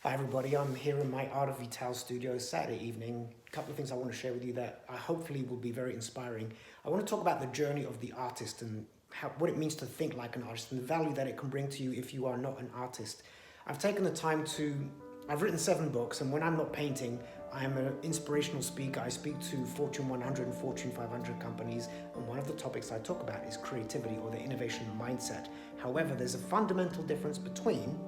Hi everybody, I'm here in my Art of Vital studio Saturday evening. A couple of things I want to share with you that I hopefully will be very inspiring. I want to talk about the journey of the artist and what it means to think like an artist and the value that it can bring to you if you are not an artist. I've written 7 books, and when I'm not painting, I'm an inspirational speaker. I speak to Fortune 100 and Fortune 500 companies, and one of the topics I talk about is creativity or the innovation mindset. However, there's a fundamental difference between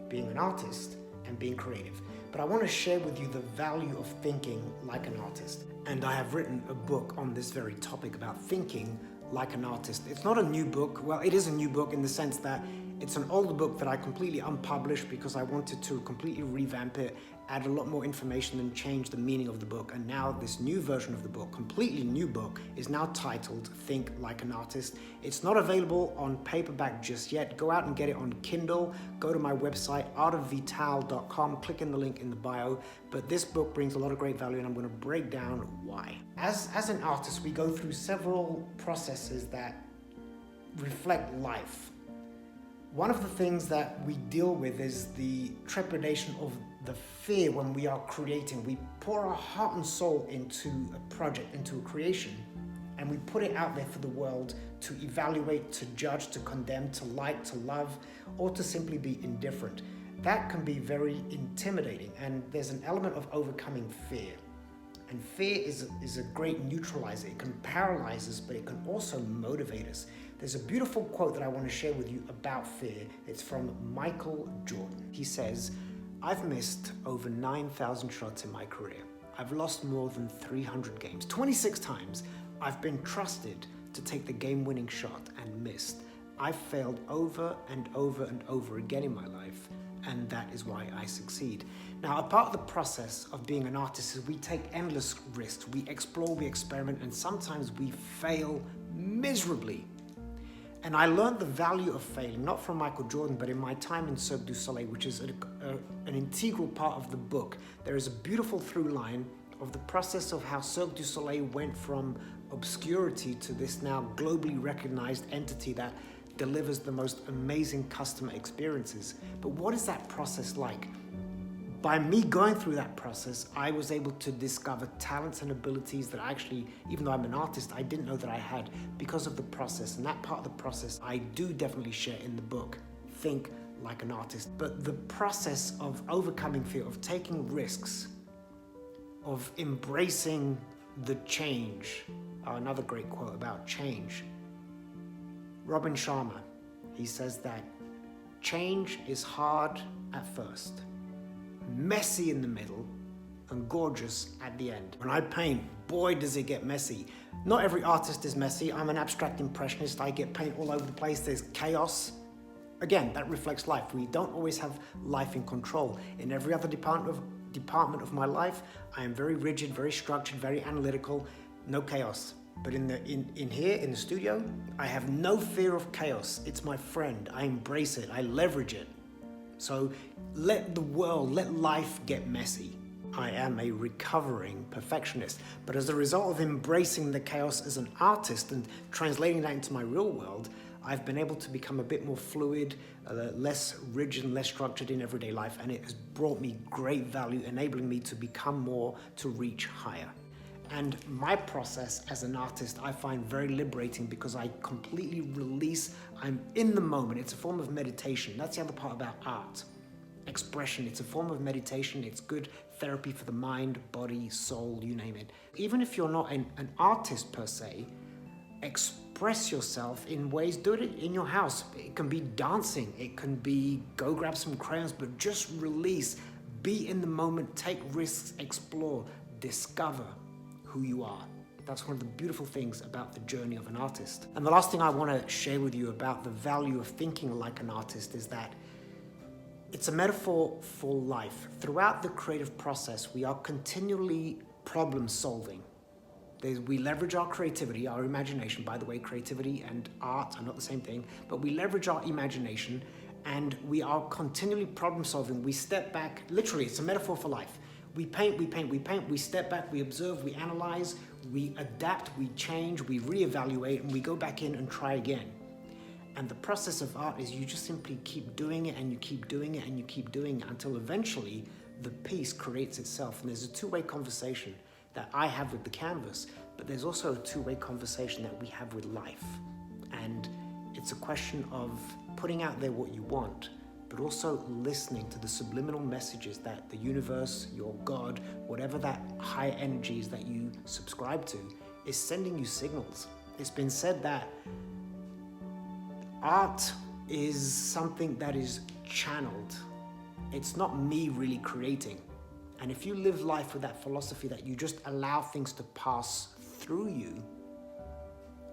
being an artist and being creative. But I want to share with you the value of thinking like an artist. And I have written a book on this very topic about thinking like an artist. It's not a new book. Well, it is a new book in the sense that it's an older book that I completely unpublished because I wanted to completely revamp it, add a lot more information and change the meaning of the book. And now this new version of the book, completely new book, is now titled Think Like an Artist. It's not available on paperback just yet. Go out and get it on Kindle. Go to my website, artofvital.com, click in the link in the bio. But this book brings a lot of great value and I'm going to break down why. As an artist, we go through several processes that reflect life. One of the things that we deal with is the trepidation of the fear when we are creating. We pour our heart and soul into a project, into a creation, and we put it out there for the world to evaluate, to judge, to condemn, to like, to love, or to simply be indifferent. That can be very intimidating, and there's an element of overcoming fear. And fear is a great neutralizer. It can paralyze us, but it can also motivate us. There's a beautiful quote that I want to share with you about fear. It's from Michael Jordan. He says, "I've missed over 9,000 shots in my career. I've lost more than 300 games. 26 times I've been trusted to take the game-winning shot and missed. I've failed over and over and over again in my life, and that is why I succeed." Now, a part of the process of being an artist is we take endless risks. We explore, we experiment, and sometimes we fail miserably. And I learned the value of failing, not from Michael Jordan, but in my time in Cirque du Soleil, which is an integral part of the book. There is a beautiful through line of the process of how Cirque du Soleil went from obscurity to this now globally recognized entity that delivers the most amazing customer experiences. But what is that process like? By me going through that process, I was able to discover talents and abilities that actually, even though I'm an artist, I didn't know that I had because of the process. And that part of the process I do definitely share in the book, Think Like an Artist. But the process of overcoming fear, of taking risks, of embracing the change. Another great quote about change. Robin Sharma, he says that change is hard at first, messy in the middle, and gorgeous at the end. When I paint, boy does it get messy. Not every artist is messy. I'm an abstract impressionist. I get paint all over the place. There's chaos. Again, that reflects life. We don't always have life in control. In every other department of my life, I am very rigid, very structured, very analytical, no chaos. But in here, in the studio, I have no fear of chaos. It's my friend. I embrace it. I leverage it. So let life get messy. I am a recovering perfectionist, but as a result of embracing the chaos as an artist and translating that into my real world, I've been able to become a bit more fluid, less rigid and less structured in everyday life, and it has brought me great value, enabling me to become more, to reach higher. And my process as an artist, I find very liberating because I completely release. I'm in the moment. It's a form of meditation. That's the other part about art. Expression. It's a form of meditation. It's good therapy for the mind, body, soul, you name it. Even if you're not an artist per se, express yourself in ways. Do it in your house. It can be dancing. It can be go grab some crayons, but just release. Be in the moment. Take risks. Explore. Discover who you are. That's one of the beautiful things about the journey of an artist. And the last thing I want to share with you about the value of thinking like an artist is that it's a metaphor for life. Throughout the creative process, we are continually problem solving. We leverage our creativity, our imagination. By the way, creativity and art are not the same thing, but we leverage our imagination and we are continually problem solving. We step back, literally, it's a metaphor for life. We paint, we step back, we observe, we analyze, we adapt, we change, we reevaluate, and we go back in and try again. And the process of art is you just simply keep doing it and you keep doing it and you keep doing it until eventually the piece creates itself. And there's a two-way conversation that I have with the canvas, but there's also a two-way conversation that we have with life. And it's a question of putting out there what you want, but also listening to the subliminal messages that the universe, your God, whatever that high energy is that you subscribe to, is sending you signals. It's been said that art is something that is channeled. It's not me really creating. And if you live life with that philosophy that you just allow things to pass through you,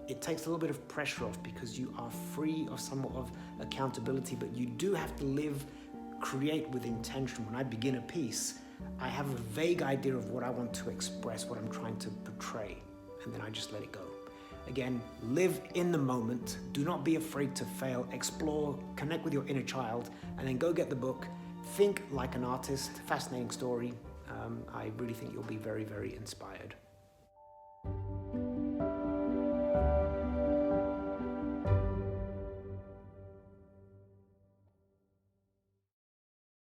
it takes a little bit of pressure off because you are free of somewhat of accountability, but you do have to create with intention. When I begin a piece, I have a vague idea of what I want to express, what I'm trying to portray, and then I just let it go. Again, live in the moment. Do not be afraid to fail. Explore, connect with your inner child, and then go get the book. Think like an artist. Fascinating story. I really think you'll be very, very inspired.